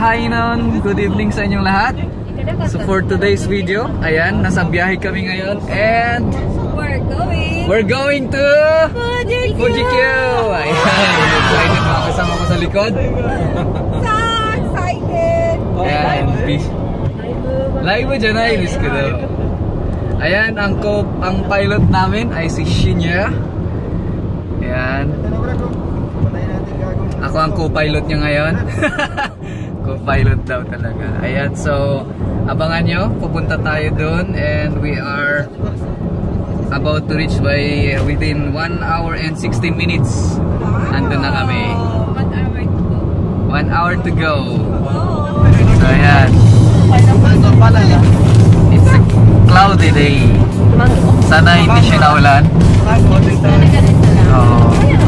hi nun, good evening sa inyong lahat. So for today's video, ayan, nasa biyahe kami ngayon and we're going to Fuji Q. Ayan, excited mga kasama ko sa likod. So excited! Ayan, live mo dyan ay, miss ko daw. Ayan, ang pilot namin ay si Shinya. Ayan. Ako ang co-pilot niya ngayon. Co-pilot daw talaga. Ayan, so abangan nyo, pupunta tayo dun and we are about to reach by within 1 hour and 16 minutes. Andun na kami. 1 hour to go. So ayan. It's a cloudy day. Sana hindi siya naulan.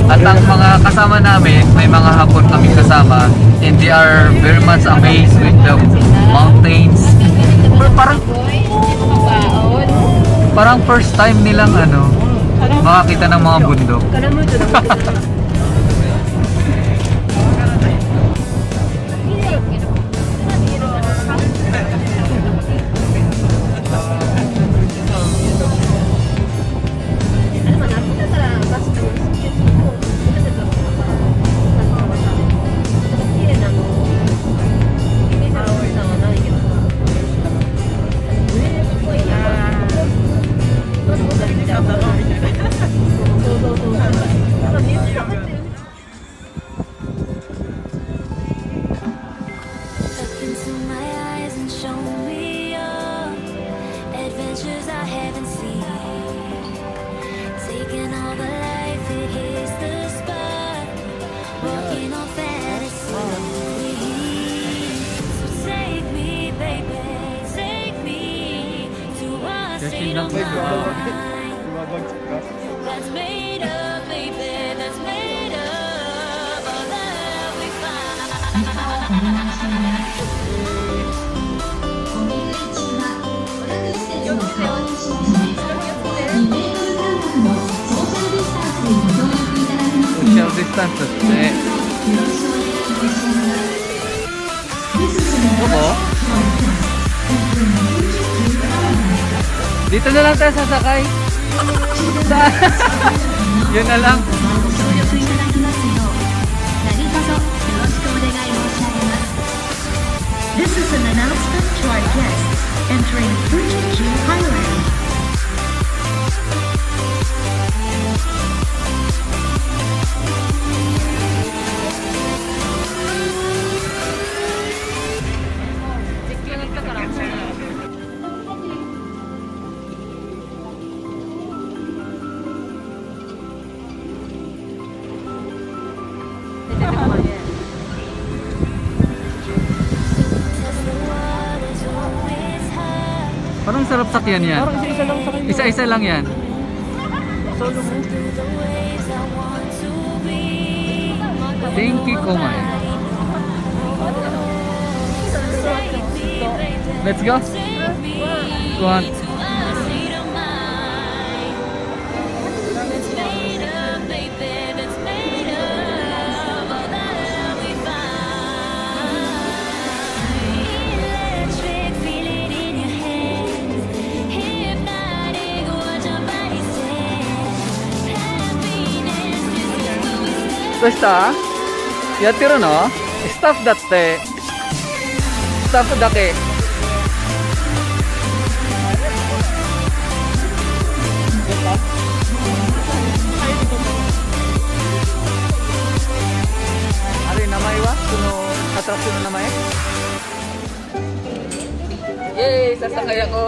At ang mga kasama namin, may mga hapon kami kasama and they are very much amazed with the mountains. Parang first time nilang makakita ng mga bundok. That's made up, baby. That's made up. All that we Social distanceってどこ? Dito na lang tayo sasakay. Yun na lang. This is an announcement to our guests entering Fuji Q Highland. Parang sarap sakyan yan. Parang isa-isa lang sa kanya. Isa-isa lang yan. Solo mo. Thank you, Komay. Let's go. Go on. Basta, やってるの? スタッフだって。スタッフだけ。あれ、名前は? そのアトラクションの名前? Yay! Sasakay ako!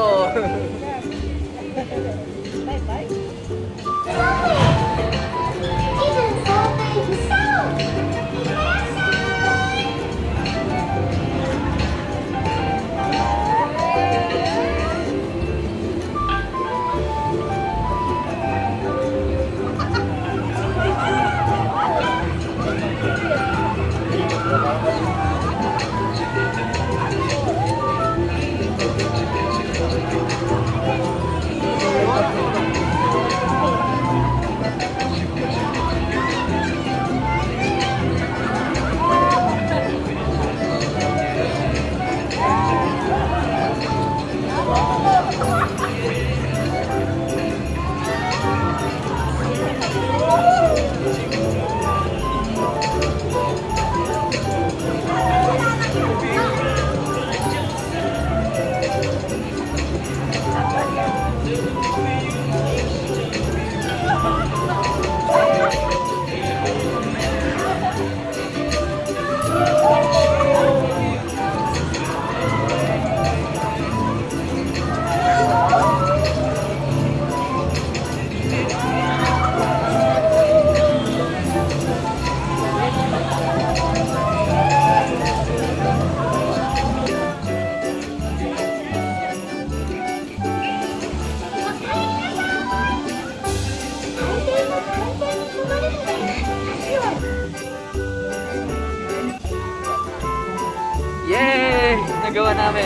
Nagawa namin.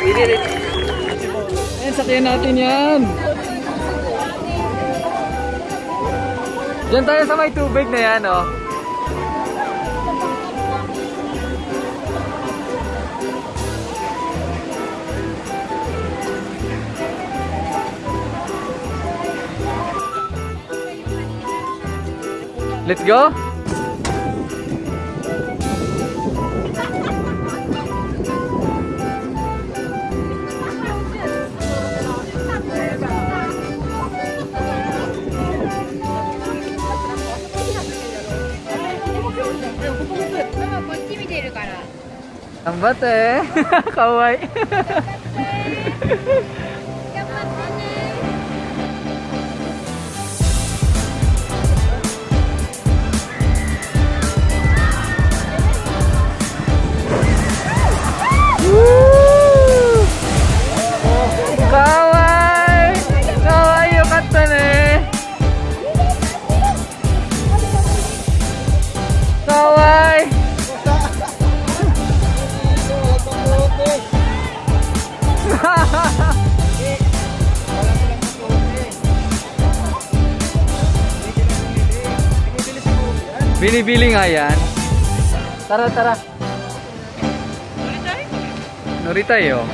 We did it. Ayan, sakyan natin yan. Diyan tayo sa may tubig na yan, oh. Let's go. Gambate. Kawaii. Binibili nga yan. Tara, tara. Noritay, oh.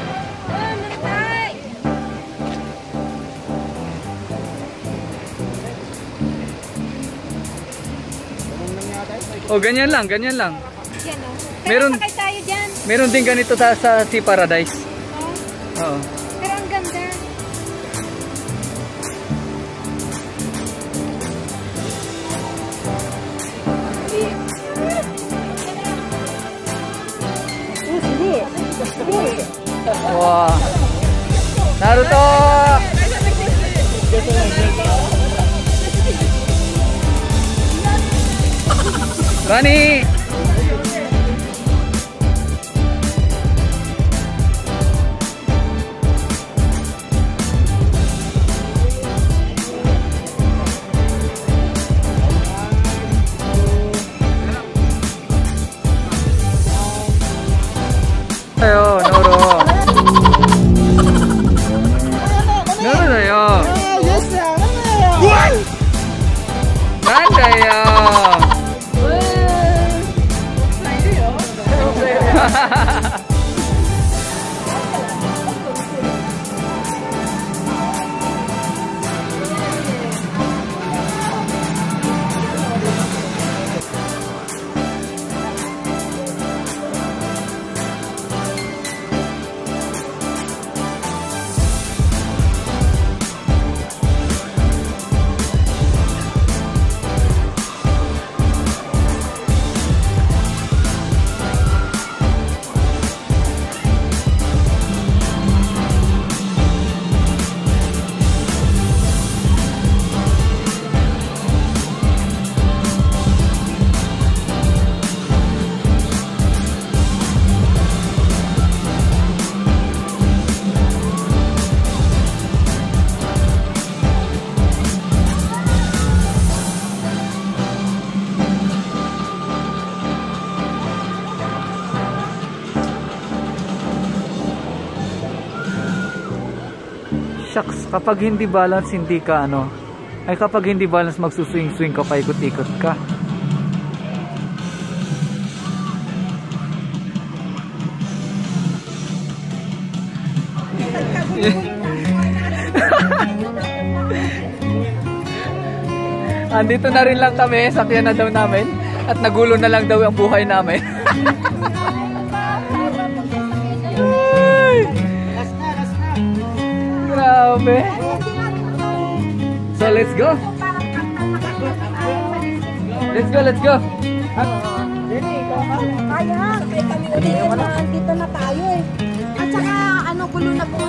Oh, ganyan lang, ganyan lang. Yan, oh. Meron, Sakay tayo dyan. meron din ganito sa Sea Paradise. Oo. Pero ang ganda. Wow. Naruto! Rani! Ayo, Noro. Noro da yo. Nanda yo. Shucks, kapag hindi balance, hindi ka ano. Ay, kapag hindi balance, magsuswing-swing ka, paikot-ikot ka. Andito na rin lang kami, sakyan na daw namin. At nagulo na lang daw ang buhay namin. Grabe. So let's go. Let's go, let's go. Kaya, sakay kami ulit. Dito na tayo eh. At saka, ano, gulo na po.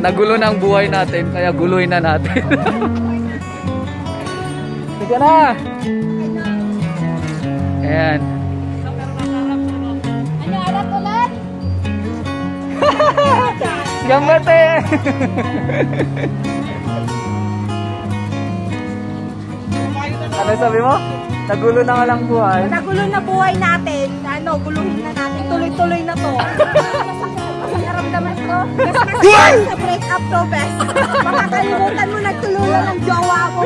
Nagulo na ang buhay natin, kaya guluhin na natin. Sige na. Ayan. Ano, alat ulit? Gambate! Ano sabi mo? Nagulo na nga lang buhay. Nagulo na buhay natin. Ano, guluhin na natin. Tuloy-tuloy na to. Ang naramdaman ko. Kasi sa break-up to, best. Makakalimutan mo nagtulungan ng jowa mo.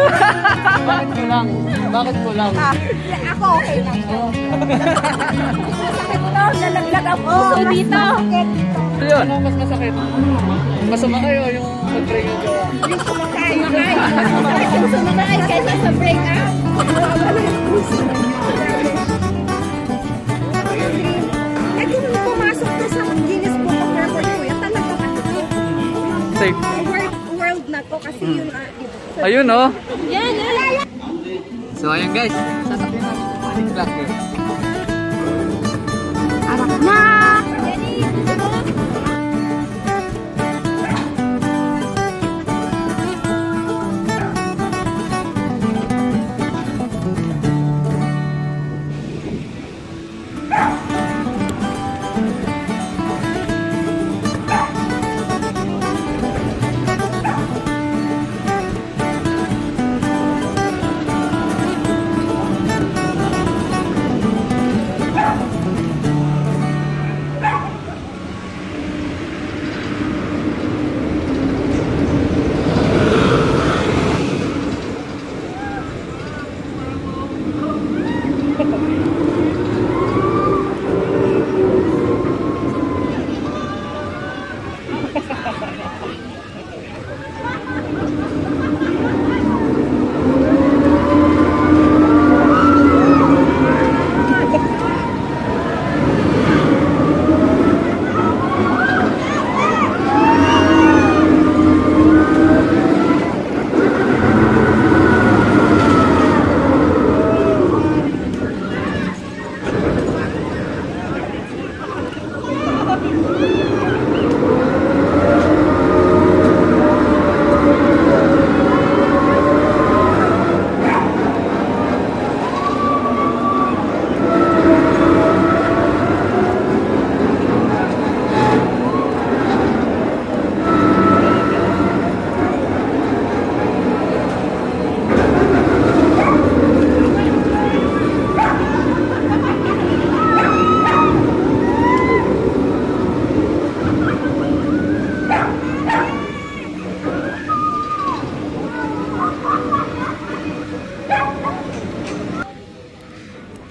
Bakit ko lang? Bakit ko lang? Ako okay lang to. Masakit to. Nalaglag ang puso dito. Yun. Ano mas masakit? Masama kayo yung mag-break yung jowa. Yung sumakay. Yung sumakay kaysa sa break-up. Eh kung pumasok to sa Guinness Book of Records ko, yan talaga matutulog. Safe. World na to kasi yung... Ayun oh. Yan, yan. So ayun guys. Sasakyan natin. Panik lang yun. Arak na!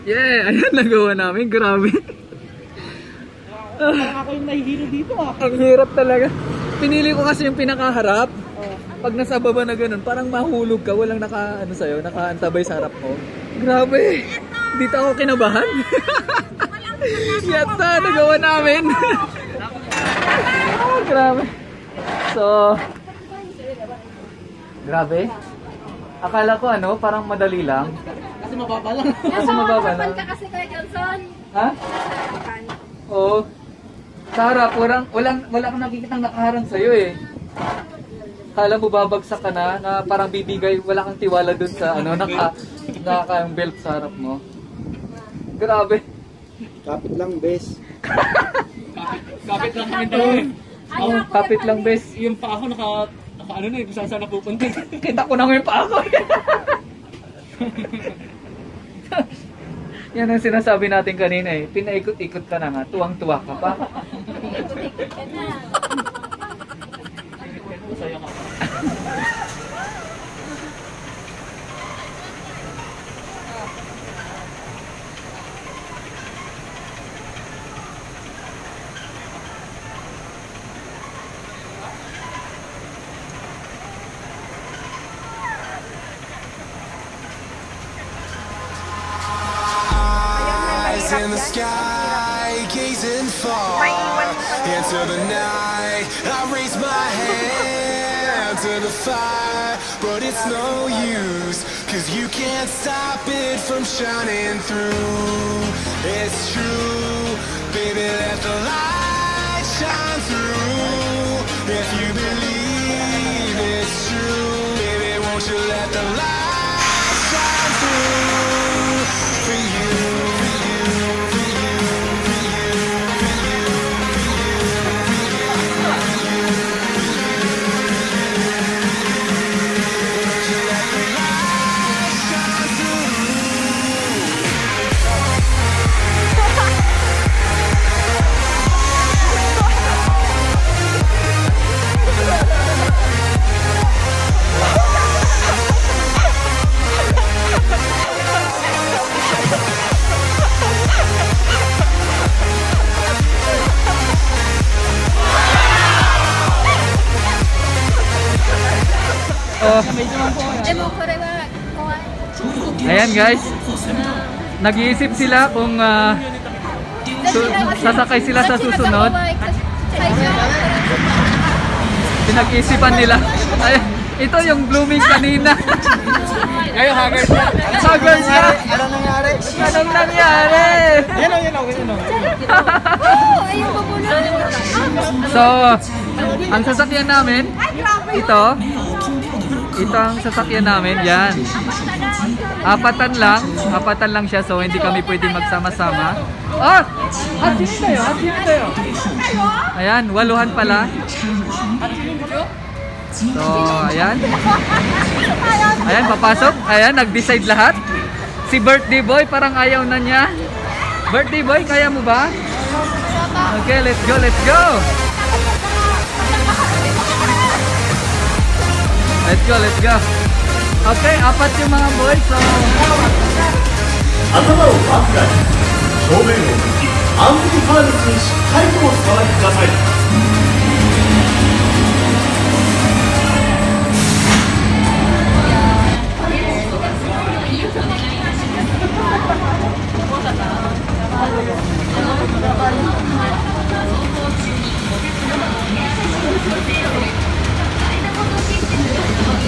Yeah, ayan nagawa namin. Grabe. Ako yung nahihilo dito ah. Ang hirap talaga. Pinili ko kasi yung pinakaharap. Pag nasa baba na ganun, parang mahulog ka. Walang ano sa'yo, nakaantabay sa harap mo. Grabe. Dito ako kinabahan. Yata, nagawa namin. Oh, grabe. So, grabe. Akala ko parang madali lang. Kasi mababa lang. Kasi mababa lang. ka kasi kay Johnson. Ha? Oo. Sa harap, wala kang nakikitang nakaharang sa'yo eh. Kala mo babagsak ka na parang bibigay, wala kang tiwala dun sa nakakayang belt sa harap mo. Grabe. Kapit lang, bes. Kapit lang kami daw eh. Kapit lang, bes. Yung pa ako naka ano na eh, kung saan napupunta. Kita ko na ngayon pa ako. Yan ang sinasabi natin kanina eh. Pinaikot-ikot ka na nga. Tuwang-tuwa ka pa. Masaya ka. In the sky, gazing far into the night. I raise my hand to the fire, but it's no use, 'cause you can't stop it from shining through. It's true, baby, let the light shine through. If you believe it's true, baby, won't you let the light shine through for you. Oh. Demo ko rin ba? Ayan guys. Nag-iisip sila kung sasakay sila sa susunod. Pinag-iisipan nila. Ay, ito yung blooming kanina. Ngayon, haggard na. Haggard na. Anong nangyari? Anong nangyari? Yan o. Oo, ayun po muna. So, ang sasakyan namin, ito ang sasakyan namin, yan. Apatan lang siya, so hindi kami pwedeng magsama-sama. Oh! Hatsinin tayo. Ayan, 8 pala. So, ayan. Ayan, papasok. Ayan, nag-decide lahat. Si birthday boy, parang ayaw na niya. Birthday boy, kaya mo ba? Okay, let's go. Let's go. Okay, 4 yung mga boys. So, 頭をバックに正面を向きアンティハーネスにしっかりとお触りください。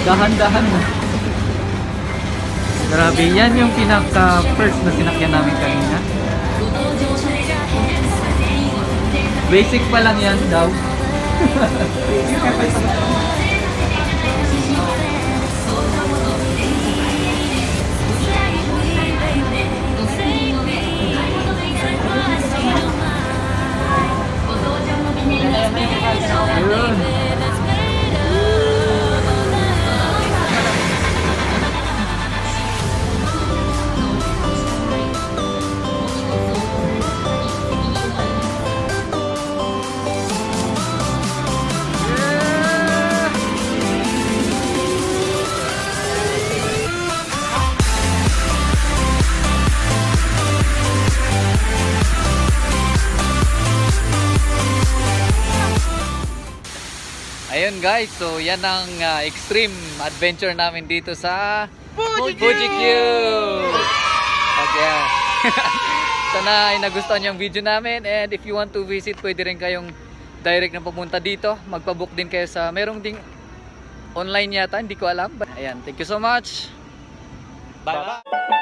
dahan-dahan mo. Grabe, yan yung pinaka-first na sinakyan namin kanina. Basic pa lang yan daw. Ayun. Ayun guys, so yan ang extreme adventure namin dito sa Fuji Q. Okay. Sana ay nagustuhan yung video namin, and if you want to visit, pwede rin kayong direct na pumunta dito. Magpabook din kayo sa, merong ding online yata, hindi ko alam. Ayan, thank you so much. Bye bye.